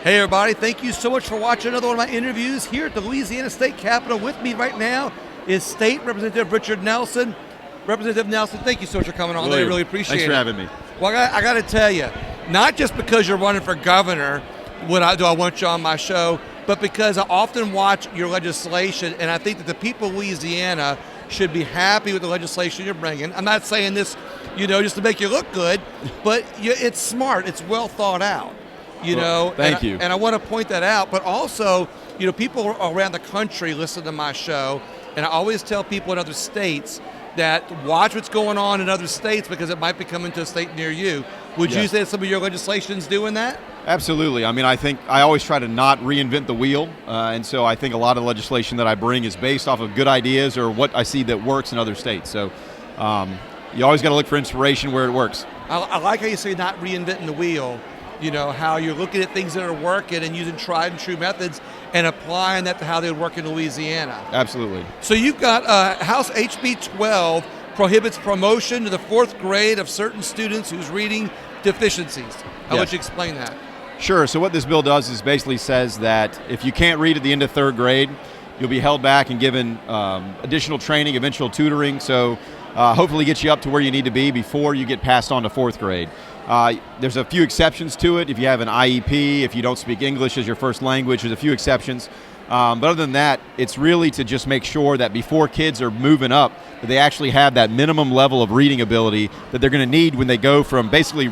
Hey everybody, thank you so much for watching another one of my interviews here at the Louisiana State Capitol. With me right now is State Representative Richard Nelson. Representative Nelson, thank you so much for coming on. I really appreciate it. Thanks for having me. Well, I got to tell you, not just because you're running for governor do I want you on my show, but because I often watch your legislation, and I think that the people of Louisiana should be happy with the legislation you're bringing. I'm not saying this, just to make you look good, but it's smart. It's well thought out. Thank you. And I want to point that out, but also, people around the country listen to my show, and I always tell people in other states that watch what's going on in other states because it might be coming to a state near you. Would you say some of your legislation's doing that? Absolutely. I mean, I think I always try to not reinvent the wheel, and so I think a lot of legislation that I bring is based off of good ideas or what I see that works in other states. So you always got to look for inspiration where it works. I like how you say not reinventing the wheel. How you're looking at things that are working and using tried and true methods and applying that to how they would work in Louisiana. Absolutely. So you've got House HB 12 prohibits promotion to the 4th grade of certain students whose reading deficiencies. How would you explain that? Sure. So what this bill does is basically says that if you can't read at the end of 3rd grade, you'll be held back and given additional training, eventual tutoring. So hopefully get you up to where you need to be before you get passed on to 4th grade. There's a few exceptions to it. If you have an IEP, if you don't speak English as your first language, there's a few exceptions. But other than that, it's really to just make sure that before kids are moving up, that they actually have that minimum level of reading ability that they're going to need when they go from basically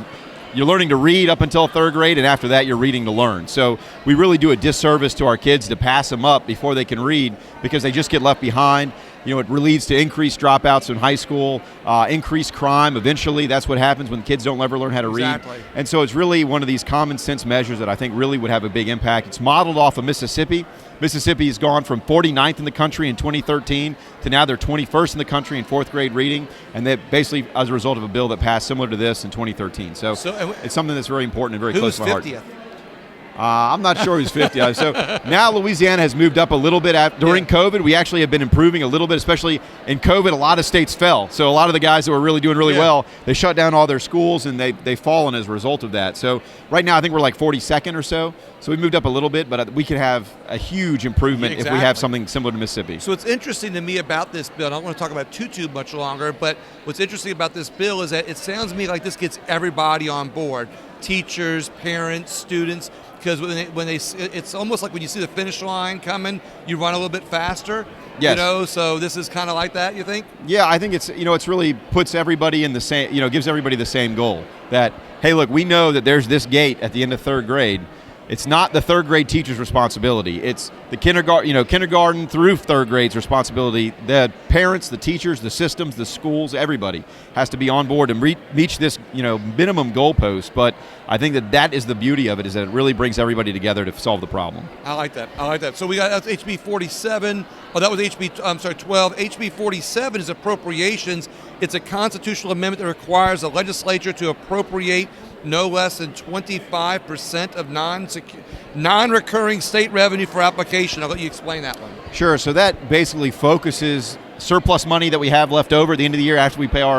you're learning to read up until 3rd grade, and after that you're reading to learn. So we really do a disservice to our kids to pass them up before they can read because they just get left behind. It leads to increased dropouts in high school, increased crime. Eventually, that's what happens when kids don't ever learn how to read. And so it's really one of these common sense measures that I think really would have a big impact. It's modeled off of Mississippi. Mississippi has gone from 49th in the country in 2013 to now they're 21st in the country in 4th grade reading, and that basically as a result of a bill that passed similar to this in 2013. So it's something that's very important and very close to my heart. 50th? I'm not sure who's 50. So now Louisiana has moved up a little bit. During COVID, we actually have been improving a little bit, especially in COVID. A lot of states fell. So a lot of the guys that were really doing really well, they shut down all their schools, and they've fallen as a result of that. So right now I think we're like 42nd or so. So we moved up a little bit, but we could have a huge improvement if we have something similar to Mississippi. So what's interesting to me about this bill, and I don't want to talk about too much longer, but what's interesting about this bill is that it sounds to me like this gets everybody on board. Teachers, parents, students, because it's almost like when you see the finish line coming, you run a little bit faster. Yes. So this is kind of like that, you think? Yeah, I think it's really puts everybody in the same, gives everybody the same goal. That, hey, look, we know that there's this gate at the end of 3rd grade. It's not the 3rd grade teacher's responsibility. It's the kindergarten through 3rd grade's responsibility. The parents, the teachers, the systems, the schools, everybody has to be on board and reach this, minimum goalpost. But I think that is the beauty of it, is that it really brings everybody together to solve the problem. I like that. So we got HB 47. Oh, that was HB 12. HB 47 is appropriations. It's a constitutional amendment that requires the legislature to appropriate no less than 25% of non-recurring state revenue for application. I'll let you explain that one. Sure. So that basically focuses surplus money that we have left over at the end of the year after we pay all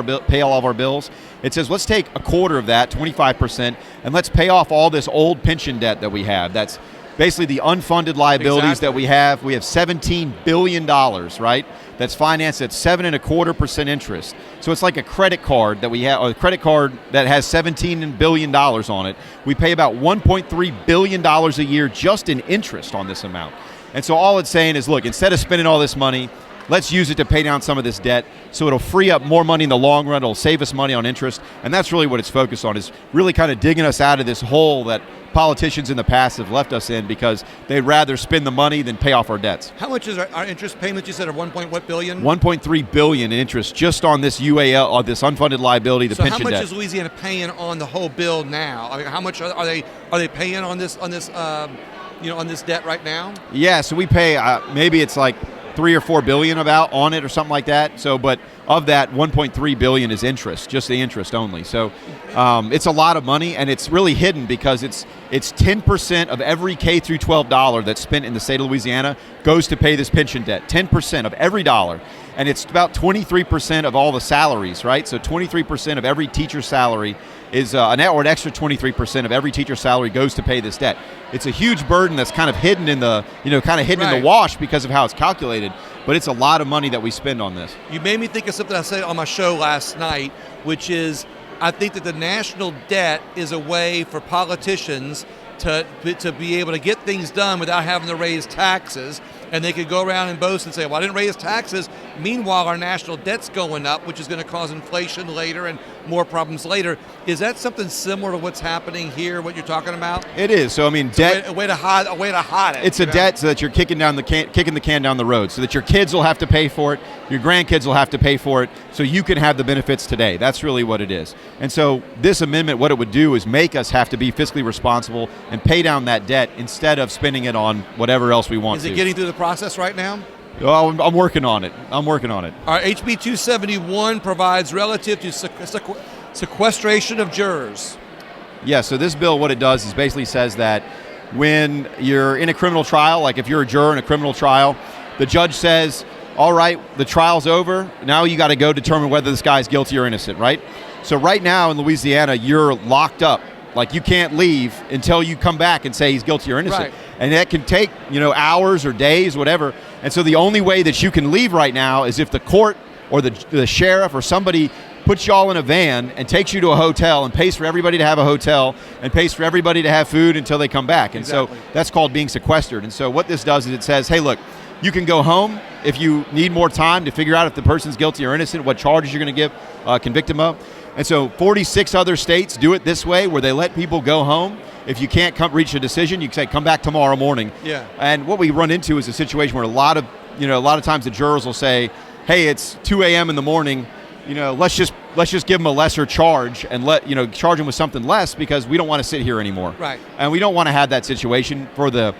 of our bills. It says let's take a quarter of that, 25%, and let's pay off all this old pension debt that we have. That's basically the unfunded liabilities that we have. We have $17 billion, right? That's financed at 7.25% interest. So it's like a credit card that we have, or a credit card that has $17 billion on it. We pay about $1.3 billion a year just in interest on this amount. And so all it's saying is, look, instead of spending all this money, let's use it to pay down some of this debt so it'll free up more money in the long run. It'll save us money on interest. And that's really what it's focused on, is really kind of digging us out of this hole that politicians in the past have left us in because they'd rather spend the money than pay off our debts. How much is our interest payments? You said are what billion? $1.3 billion in interest just on this UAL, or this unfunded liability, the pension debt. So how much is Louisiana paying on the whole bill now? I mean, how much are they paying on this on this debt right now? Yeah, so we pay maybe it's like $3 or $4 billion about on it or something like that. So, but of that 1.3 billion is interest, just the interest only. So it's a lot of money, and it's really hidden because it's 10% of every K through 12 dollar that's spent in the state of Louisiana goes to pay this pension debt. 10% of every dollar. And it's about 23% of all the salaries, right? So 23% of every teacher's salary is an extra 23% of every teacher's salary goes to pay this debt. It's a huge burden that's kind of hidden in the, in the wash because of how it's calculated, but it's a lot of money that we spend on this. You made me think of something I said on my show last night, which is I think that the national debt is a way for politicians to be able to get things done without having to raise taxes. And they could go around and boast and say, well, I didn't raise taxes. Meanwhile, our national debt's going up, which is going to cause inflation later and more problems later. Is that something similar to what's happening here, what you're talking about? It is. So, I mean, debt. A way to hide it. It's a debt so that you're kicking the can down the road, so that your kids will have to pay for it, your grandkids will have to pay for it, so you can have the benefits today. That's really what it is. And so this amendment, what it would do is make us have to be fiscally responsible and pay down that debt instead of spending it on whatever else we want to. Is it getting through the process right now? Oh, I'm working on it. All right, HB 271 provides relative to sequestration of jurors. Yeah, so this bill, what it does is basically says that when you're in a criminal trial, like if you're a juror in a criminal trial, the judge says, all right, the trial's over, now you got to go determine whether this guy's guilty or innocent, right? So right now in Louisiana, you're locked up. Like you can't leave until you come back and say he's guilty or innocent. Right. And that can take, hours or days, whatever. And so the only way that you can leave right now is if the court or the sheriff or somebody puts you all in a van and takes you to a hotel and pays for everybody to have a hotel and pays for everybody to have food until they come back. And so that's called being sequestered. And so what this does is it says, hey, look, you can go home if you need more time to figure out if the person's guilty or innocent, what charges you're going to convict them of. And so 46 other states do it this way, where they let people go home. If you can't reach a decision, you can say, come back tomorrow morning. Yeah. And what we run into is a situation where a lot of times the jurors will say, hey, it's 2 a.m. in the morning, let's just give them a lesser charge and charge them with something less because we don't want to sit here anymore. Right. And we don't want to have that situation for the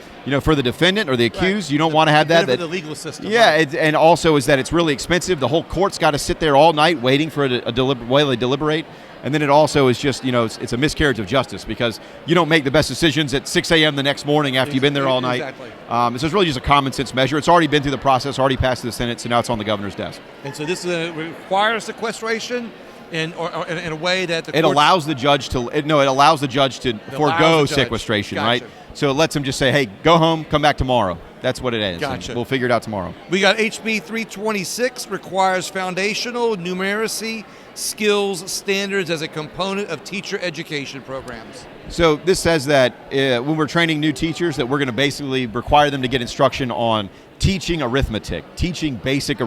defendant or the accused. Right. You don't want to have that. For the legal system. Yeah, right. And also is that it's really expensive. The whole court's got to sit there all night waiting for while they deliberate. And then it also is just, it's a miscarriage of justice because you don't make the best decisions at 6 a.m. the next morning after you've been there all night. Exactly. So it's really just a common sense measure. It's already been through the process, already passed the Senate, so now it's on the governor's desk. And so this requires sequestration in a way that the court... It allows the judge to forego sequestration, gotcha. Right? So it lets them just say, hey, go home, come back tomorrow. That's what it is. Gotcha. We'll figure it out tomorrow. We got HB 326, requires foundational numeracy skills standards as a component of teacher education programs. So this says that when we're training new teachers, that we're going to basically require them to get instruction on teaching arithmetic, teaching basic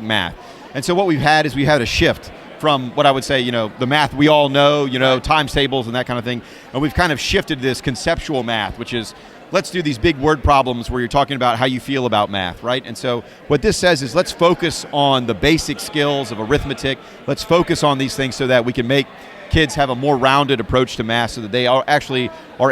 math. And so what we've had is we had a shift from what I would say, the math we all know, times tables and that kind of thing. And we've kind of shifted this conceptual math, which is, let's do these big word problems where you're talking about how you feel about math, right? And so what this says is let's focus on the basic skills of arithmetic. Let's focus on these things so that we can make kids have a more rounded approach to math so that they are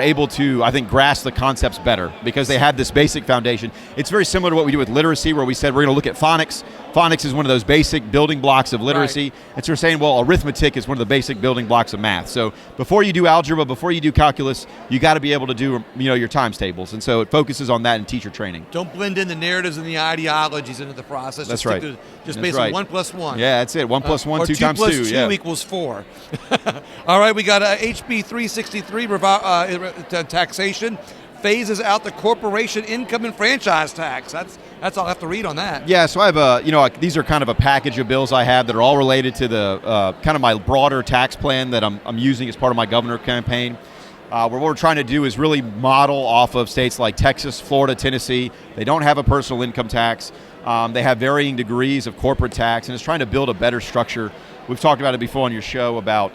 able to, I think, grasp the concepts better because they have this basic foundation. It's very similar to what we do with literacy, where we said we're going to look at phonics. Phonics is one of those basic building blocks of literacy. Right. And so we're saying, well, arithmetic is one of the basic building blocks of math. So before you do algebra, before you do calculus, you got to be able to do, your times tables. And so it focuses on that in teacher training. Don't blend in the narratives and the ideologies into the process. That's right. Just basically 1 + 1. Yeah, that's it. 1 + 1, 2 times 2. 2 + 2 equals 4. All right, we got HB 363, taxation, phases out the corporation income and franchise tax. That's all I have to read on that. Yeah, so I have these are kind of a package of bills I have that are all related to the kind of my broader tax plan that I'm using as part of my governor campaign. Where what we're trying to do is really model off of states like Texas, Florida, Tennessee. They don't have a personal income tax. They have varying degrees of corporate tax, and it's trying to build a better structure. We've talked about it before on your show about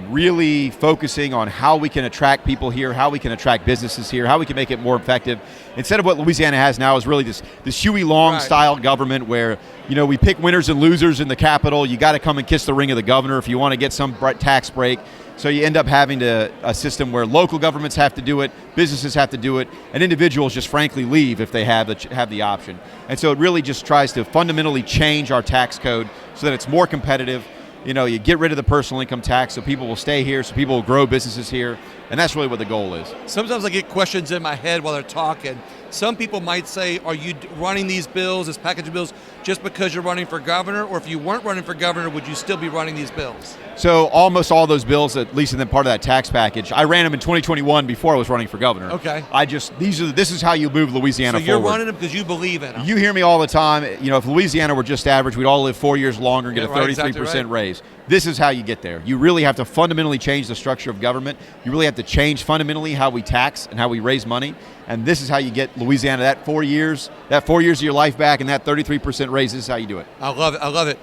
really focusing on how we can attract people here, how we can attract businesses here, how we can make it more effective. Instead of what Louisiana has now is really this Huey Long style government where, we pick winners and losers in the Capitol. You got to come and kiss the ring of the governor if you want to get some tax break. So you end up having a system where local governments have to do it, businesses have to do it, and individuals just frankly leave if they have the option. And so it really just tries to fundamentally change our tax code so that it's more competitive. You get rid of the personal income tax so people will stay here, so people will grow businesses here, and that's really what the goal is. Sometimes I get questions in my head while they're talking. Some people might say, are you running these bills, this package of bills, just because you're running for governor? Or if you weren't running for governor, would you still be running these bills? So almost all those bills, at least in the part of that tax package, I ran them in 2021 before I was running for governor. Okay. This is how you move Louisiana forward. So you're running them because you believe in them. You hear me all the time. If Louisiana were just average, we'd all live 4 years longer and get a 33% raise. This is how you get there. You really have to fundamentally change the structure of government. You really have to change fundamentally how we tax and how we raise money. And this is how you get Louisiana that 4 years of your life back, and that 33% raise. This is how you do it. I love it.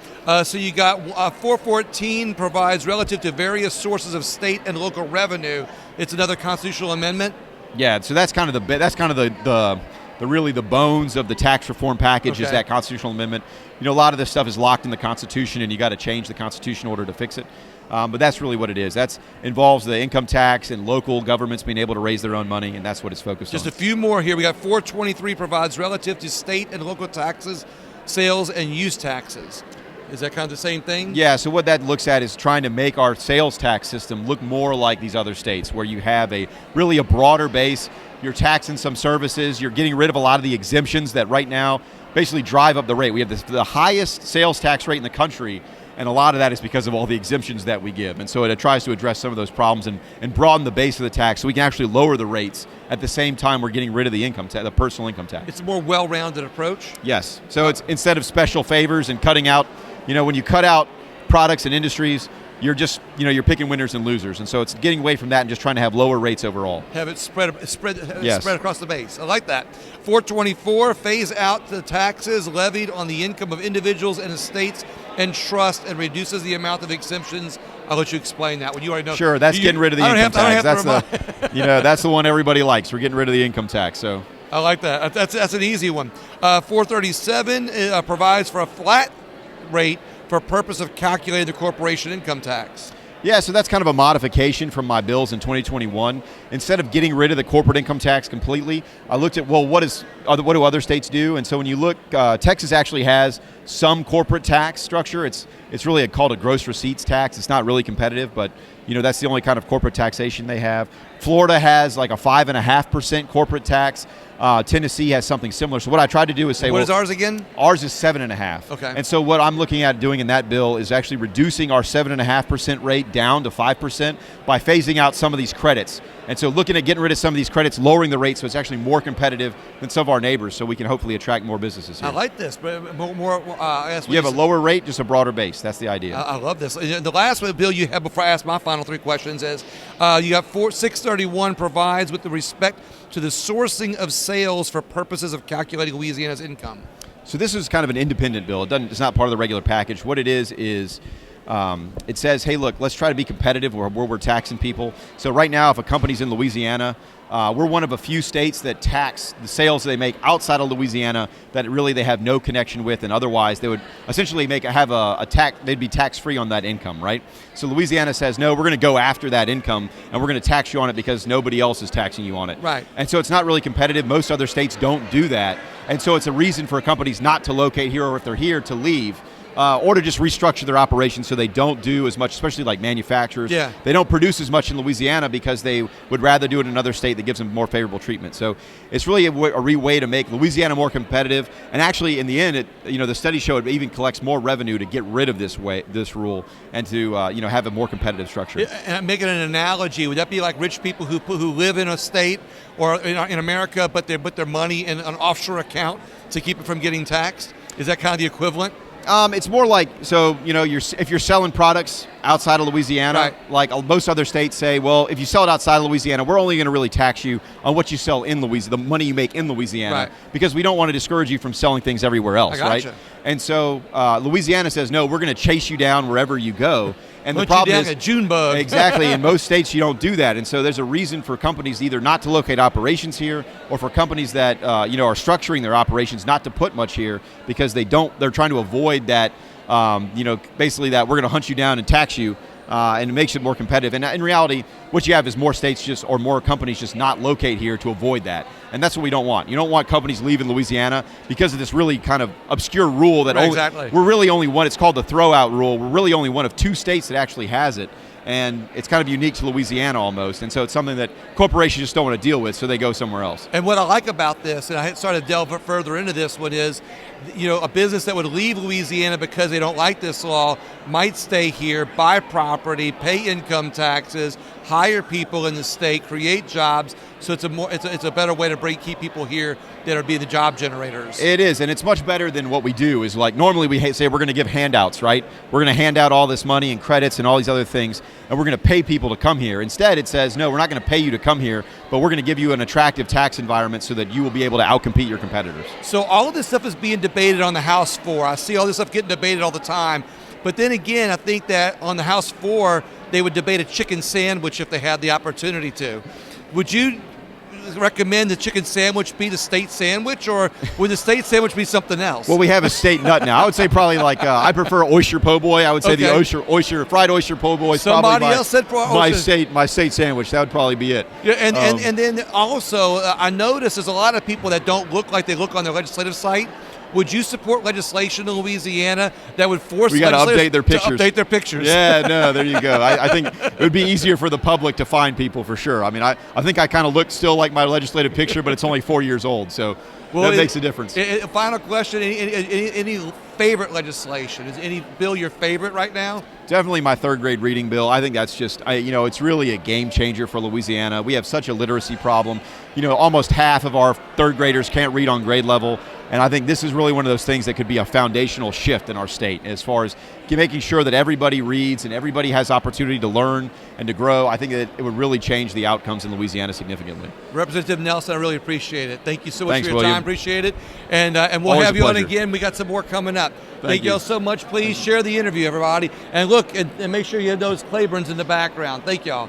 So you got 414 provides relative to various sources of state and local revenue. It's another constitutional amendment. Yeah. So that's kind of the really the bones of the tax reform package is that constitutional amendment. A lot of this stuff is locked in the Constitution, and you got to change the Constitution in order to fix it. But that's really what it is. That involves the income tax and local governments being able to raise their own money, and that's what it's focused on. Just a few more here. We got 423 provides relative to state and local taxes, sales, and use taxes. Is that kind of the same thing? Yeah, so what that looks at is trying to make our sales tax system look more like these other states where you have a broader base. You're taxing some services. You're getting rid of a lot of the exemptions that right now basically drive up the rate. We have the highest sales tax rate in the country, and a lot of that is because of all the exemptions that we give. And so it tries to address some of those problems and broaden the base of the tax so we can actually lower the rates at the same time we're getting rid of the personal income tax. It's a more well-rounded approach? Yes. So it's instead of special favors and cutting out, when you cut out products and industries, you're just, you're picking winners and losers. And so it's getting away from that and just trying to have lower rates overall. Have it spread across the base. I like that. 424, phase out the taxes levied on the income of individuals and estates and trust and reduces the amount of exemptions. I'll let you explain that one. You already know. Sure, that's getting rid of the income tax. That's the one everybody likes. We're getting rid of the income tax. So I like that. That's an easy one. 437 provides for a flat rate for purpose of calculating the corporation income tax. Yeah, so that's kind of a modification from my bills in 2021. Instead of getting rid of the corporate income tax completely, I looked at, what do other states do? And so when you look, Texas actually has some corporate tax structure. It's really called a gross receipts tax. It's not really competitive, but that's the only kind of corporate taxation they have. Florida has like a 5.5% corporate tax. Tennessee has something similar. So what I tried to do is say, what is ours again? Ours is 7.5. Okay. And so what I'm looking at doing in that bill is actually reducing our 7.5% rate down to 5% by phasing out some of these credits. And so looking at getting rid of some of these credits, lowering the rate so it's actually more competitive than some of our neighbors, so we can hopefully attract more businesses here. I like this, but you have a lower rate, just a broader base. That's the idea. I love this. The last bill you have before I ask my final three questions is you got 631 provides with the respect to the sourcing of sales for purposes of calculating Louisiana's income. So this is kind of an independent bill. It's not part of the regular package. What it is it says, hey, look, let's try to be competitive where we're taxing people. So right now, if a company's in Louisiana, we're one of a few states that tax the sales they make outside of Louisiana that really they have no connection with, and otherwise they would essentially have a tax. They'd be tax-free on that income, right? So Louisiana says, no, we're going to go after that income, and we're going to tax you on it because nobody else is taxing you on it. Right. And so it's not really competitive. Most other states don't do that, and so it's a reason for companies not to locate here, or if they're here, to leave. Or to just restructure their operations so they don't do as much, especially like manufacturers. Yeah. They don't produce as much in Louisiana because they would rather do it in another state that gives them more favorable treatment. So it's really a way to make Louisiana more competitive. And actually, in the end, the study showed it even collects more revenue to get rid of this rule and to have a more competitive structure. And I'm making an analogy. Would that be like rich people who live in a state or in America, but they put their money in an offshore account to keep it from getting taxed? Is that kind of the equivalent? It's more like, if you're selling products outside of Louisiana, Right. like most other states say, well, if you sell it outside of Louisiana, we're only going to really tax you on what you sell in Louisiana, the money you make in Louisiana, Right. because we don't want to discourage you from selling things everywhere else, right? gotcha. And so Louisiana says, no, we're going to chase you down wherever you go. And the Hunt problem you is down a June bug. exactly. In most states, you don't do that, and so there's a reason for companies either not to locate operations here, or for companies that are structuring their operations not to put much here because they're trying to avoid that. Basically that we're going to hunt you down and tax you, and it makes it more competitive. And in reality, what you have is more states or more companies just not locate here to avoid that. And that's what we don't want. You don't want companies leaving Louisiana because of this really kind of obscure rule that Exactly. we're really only one. It's called the throw-out rule. We're really only one of 2 states that actually has it. And it's kind of unique to Louisiana almost. And so it's something that corporations just don't want to deal with, so they go somewhere else. And what I like about this, and I started to delve further into this one, is a business that would leave Louisiana because they don't like this law might stay here, buy property, pay income taxes, hire people in the state, create jobs. So it's a better way to keep people here that are be the job generators. It is, and it's much better than what we do. Is like normally we say we're going to give handouts, right? We're going to hand out all this money and credits and all these other things, and we're going to pay people to come here. Instead, it says, no, we're not going to pay you to come here, but we're going to give you an attractive tax environment so that you will be able to outcompete your competitors. So all of this stuff is being debated on the House floor. I see all this stuff getting debated all the time. But then again, I think that on the House floor, they would debate a chicken sandwich if they had the opportunity to. Would you recommend the chicken sandwich be the state sandwich, or would the state sandwich be something else? Well, we have a state nut now. I would say probably like I prefer oyster po' boy. I would say the fried oyster po' boy. Somebody else said my state sandwich. That would probably be it. Yeah, and then also I notice there's a lot of people that don't look like they look on their legislative site. Would you support legislation in Louisiana that would force we got to update their pictures? To update their pictures. Yeah, no, there you go. I think it would be easier for the public to find people for sure. I mean, I think I kind of look still like my legislative picture, but it's only 4 years old, so that makes a difference. Final question: any favorite legislation? Is any bill your favorite right now? Definitely my 3rd grade reading bill. I think that's just, it's really a game changer for Louisiana. We have such a literacy problem. Almost half of our 3rd graders can't read on grade level. And I think this is really one of those things that could be a foundational shift in our state as far as making sure that everybody reads and everybody has opportunity to learn and to grow. I think that it would really change the outcomes in Louisiana significantly. Representative Nelson, I really appreciate it. Thank you so much Thanks, for your William. time. Appreciate it. And we'll Always have a you on pleasure. again. We got some more coming up. Thank you all you. so much. Please share the interview, everybody. And look, and make sure you have those Claibornes in the background. Thank y'all.